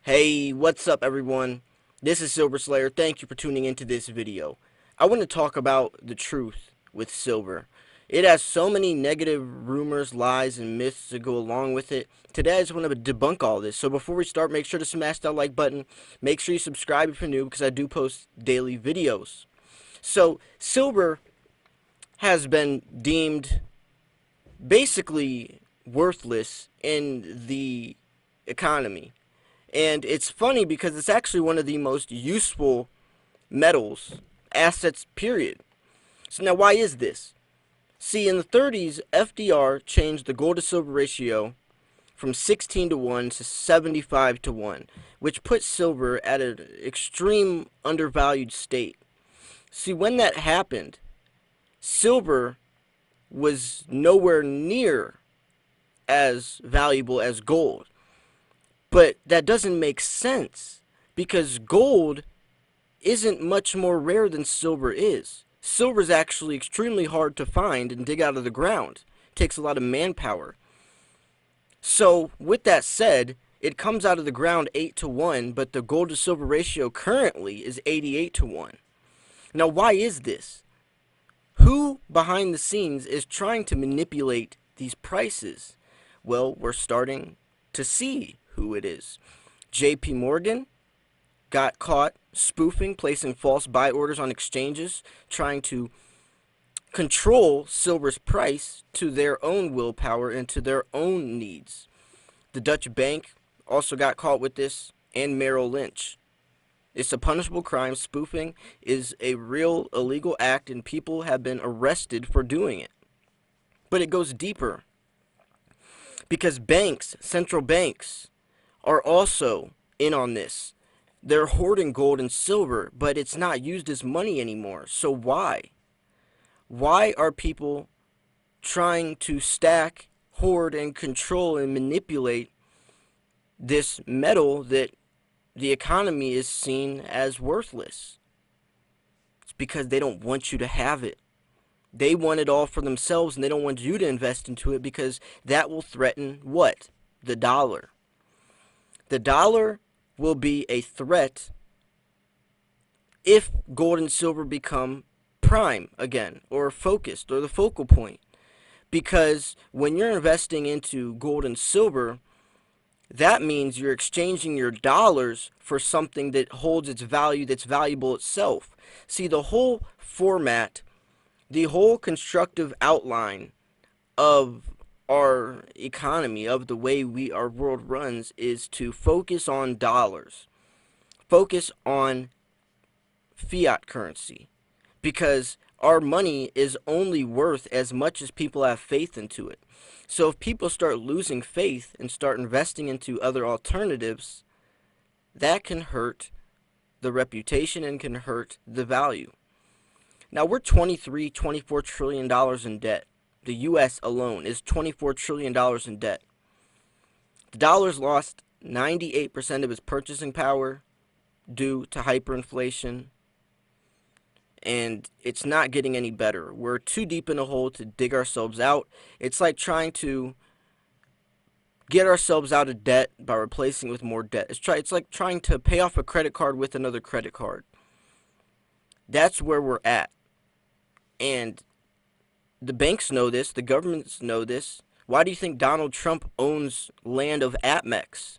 Hey, what's up everyone? This is Silver Slayer. Thank you for tuning into this video. I want to talk about the truth with silver. It has so many negative rumors, lies, and myths to go along with it. Today I just want to debunk all this. So before we start, make sure to smash that like button. Make sure you subscribe if you're new because I do post daily videos. So silver has been deemed basically worthless in the economy. And it's funny because it's actually one of the most useful metals, assets, period. So now why is this? See, in the 30s, FDR changed the gold to silver ratio from 16 to 1 to 75 to 1, which put silver at an extreme undervalued state. See, when that happened, silver was nowhere near as valuable as gold. But that doesn't make sense because gold isn't much more rare than silver is. Silver is actually extremely hard to find and dig out of the ground. It takes a lot of manpower. So with that said, it comes out of the ground 8 to 1, but the gold to silver ratio currently is 88 to 1. Now why is this? Who behind the scenes is trying to manipulate these prices? Well, we're starting to see who it is. JP Morgan got caught spoofing, placing false buy orders on exchanges, trying to control silver's price to their own willpower and to their own needs. The Dutch bank also got caught with this, and Merrill Lynch. It's a punishable crime. Spoofing is a real illegal act, and people have been arrested for doing it. But it goes deeper because banks, central banks, are also in on this. They're hoarding gold and silver, but it's not used as money anymore. So why? Why are people trying to stack, hoard, and control and manipulate this metal that the economy is seen as worthless? It's because they don't want you to have it. They want it all for themselves, and they don't want you to invest into it because that will threaten what? The dollar. The dollar will be a threat if gold and silver become prime again, or focused, or the focal point. Because when you're investing into gold and silver, that means you're exchanging your dollars for something that holds its value, that's valuable itself. See, the whole format, the whole constructive outline of our economy, of the way our world runs, is to focus on dollars, focus on fiat currency, because our money is only worth as much as people have faith into it. So if people start losing faith and start investing into other alternatives, that can hurt the reputation and can hurt the value. Now we're $24 trillion in debt. The U.S. alone is $24 trillion in debt. The dollar's lost 98% of its purchasing power due to hyperinflation, and it's not getting any better. We're too deep in a hole to dig ourselves out. It's like trying to get ourselves out of debt by replacing with more debt. It's like trying to pay off a credit card with another credit card. That's where we're at. And the banks know this, the governments know this. Why do you think Donald Trump owns land of Atmex?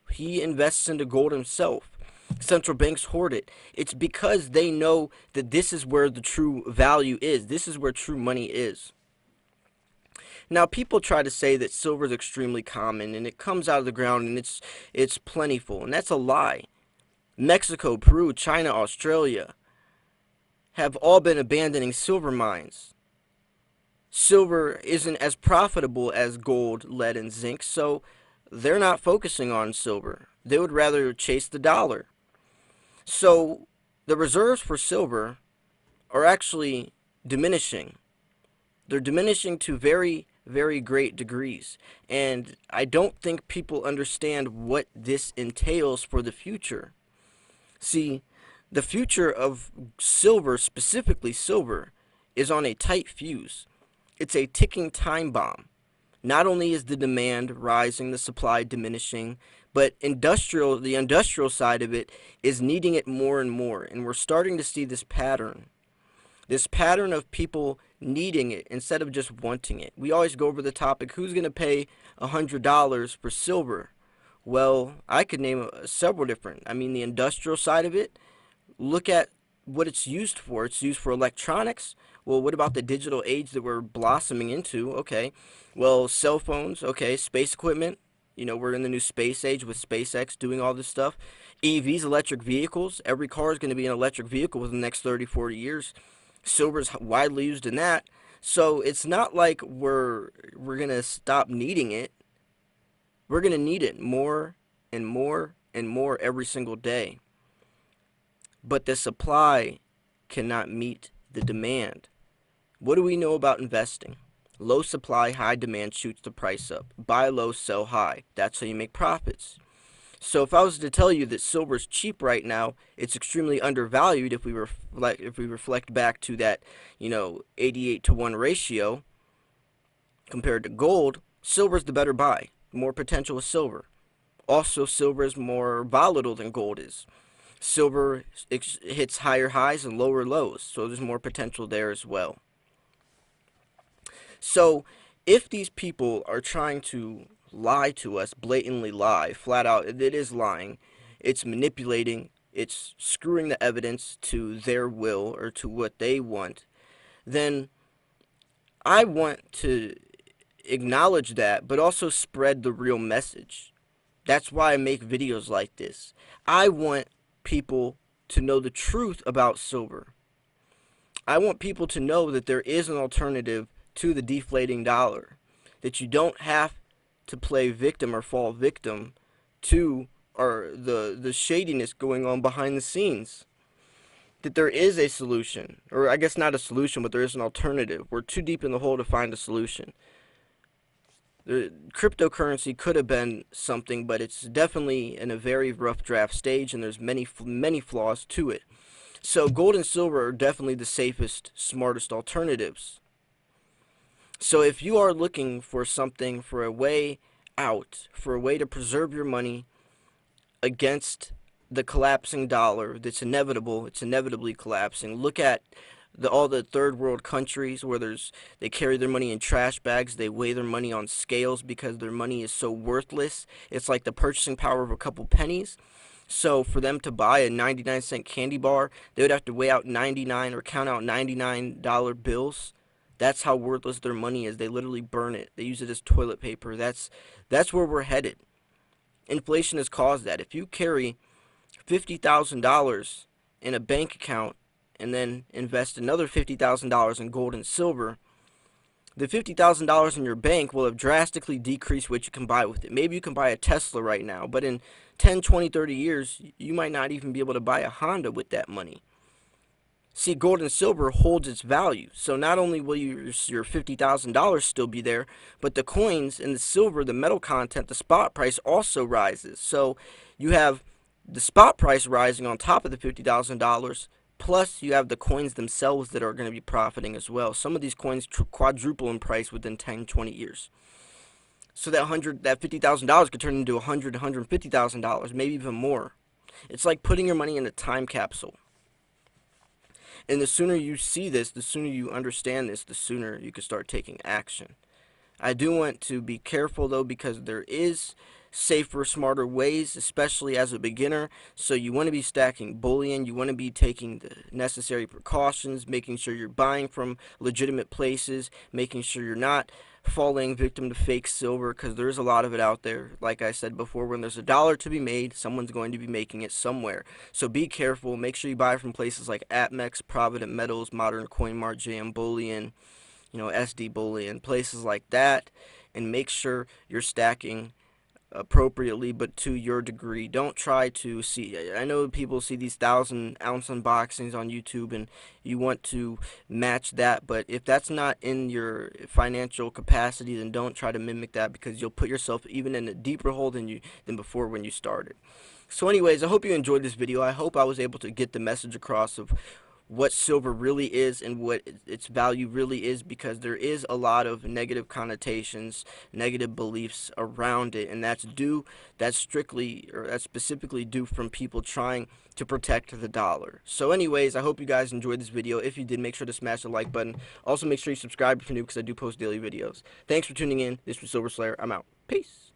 He invests into gold himself. Central banks hoard it. It's because they know that this is where the true value is. This is where true money is. Now, people try to say that silver is extremely common and it comes out of the ground and it's plentiful, and that's a lie. Mexico, Peru, China, Australia have all been abandoning silver mines. Silver isn't as profitable as gold, lead, and zinc, so they're not focusing on silver. They would rather chase the dollar. So the reserves for silver are actually diminishing. They're diminishing to very, very great degrees. And I don't think people understand what this entails for the future. See, the future of silver, specifically silver, is on a tight fuse. It's a ticking time bomb. Not only is the demand rising, the supply diminishing, but the industrial side of it is needing it more and more. And we're starting to see this pattern. This pattern of people needing it instead of just wanting it. We always go over the topic, who's going to pay $100 for silver? Well, I could name several different. I mean, the industrial side of it, look at what it's used for. It's used for electronics. Well, what about the digital age that we're blossoming into? Okay. Well, cell phones, okay, space equipment. We're in the new space age with SpaceX doing all this stuff. EVs, electric vehicles. Every car is going to be an electric vehicle within the next 30, 40 years. Silver is widely used in that. So it's not like we're going to stop needing it. We're going to need it more and more and more every single day. But the supply cannot meet the demand. What do we know about investing? Low supply, high demand shoots the price up. Buy low, sell high. That's how you make profits. So if I was to tell you that silver is cheap right now, it's extremely undervalued if we reflect back to that, 88-to-1 ratio compared to gold, silver is the better buy. More potential with silver. Also, silver is more volatile than gold is. Silver hits higher highs and lower lows, so there's more potential there as well. So if these people are trying to lie to us, blatantly lie, flat out, it is lying, it's manipulating, it's screwing the evidence to their will or to what they want, then I want to acknowledge that, but also spread the real message. That's why I make videos like this. I want people to know the truth about silver. I want people to know that there is an alternative to the deflating dollar, that you don't have to play victim or fall victim to the shadiness going on behind the scenes, that there is a solution, or I guess not a solution, but there is an alternative. We're too deep in the hole to find a solution. The cryptocurrency could have been something, but it's definitely in a very rough draft stage, and there's many flaws to it. So gold and silver are definitely the safest, smartest alternatives. So if you are looking for something, for a way out, for a way to preserve your money against the collapsing dollar that's inevitable, it's inevitably collapsing, look at all the third world countries where they carry their money in trash bags, they weigh their money on scales because their money is so worthless. It's like the purchasing power of a couple pennies. So for them to buy a 99-cent candy bar, they would have to weigh out 99 or count out $99 bills. That's how worthless their money is. They literally burn it. They use it as toilet paper. That's where we're headed. Inflation has caused that. If you carry $50,000 in a bank account and then invest another $50,000 in gold and silver, the $50,000 in your bank will have drastically decreased what you can buy with it. Maybe you can buy a Tesla right now, but in 10, 20, 30 years, you might not even be able to buy a Honda with that money. See, gold and silver holds its value. So not only will your $50,000 still be there, but the coins and the silver, the metal content, the spot price also rises. So you have the spot price rising on top of the $50,000, plus you have the coins themselves that are going to be profiting as well. Some of these coins quadruple in price within 10, 20 years. So that $50,000 could turn into $100,000, $150,000, maybe even more. It's like putting your money in a time capsule. And the sooner you see this, the sooner you understand this, the sooner you can start taking action. I do want to be careful though, because there is safer, smarter ways, especially as a beginner. So you want to be stacking bullion, you want to be taking the necessary precautions, making sure you're buying from legitimate places, making sure you're not falling victim to fake silver, because there's a lot of it out there. Like I said before, when there's a dollar to be made, someone's going to be making it somewhere. So be careful. Make sure you buy from places like APMEX, Provident Metals, Modern Coin Mart, JM Bullion, SD Bullion, places like that, and make sure you're stacking appropriately, but to your degree. Don't try to see, I know people see these 1,000-ounce unboxings on YouTube and you want to match that, but if that's not in your financial capacity, then don't try to mimic that, because you'll put yourself even in a deeper hole than before when you started. So anyways, I hope you enjoyed this video. I hope I was able to get the message across of what silver really is and what its value really is, because there is a lot of negative connotations, negative beliefs around it, and that's strictly, or that's specifically due from people trying to protect the dollar. So anyways, I hope you guys enjoyed this video. If you did, make sure to smash the like button. Also make sure you subscribe if you're new, because I do post daily videos. Thanks for tuning in. This was Silver Slayer. I'm out. Peace.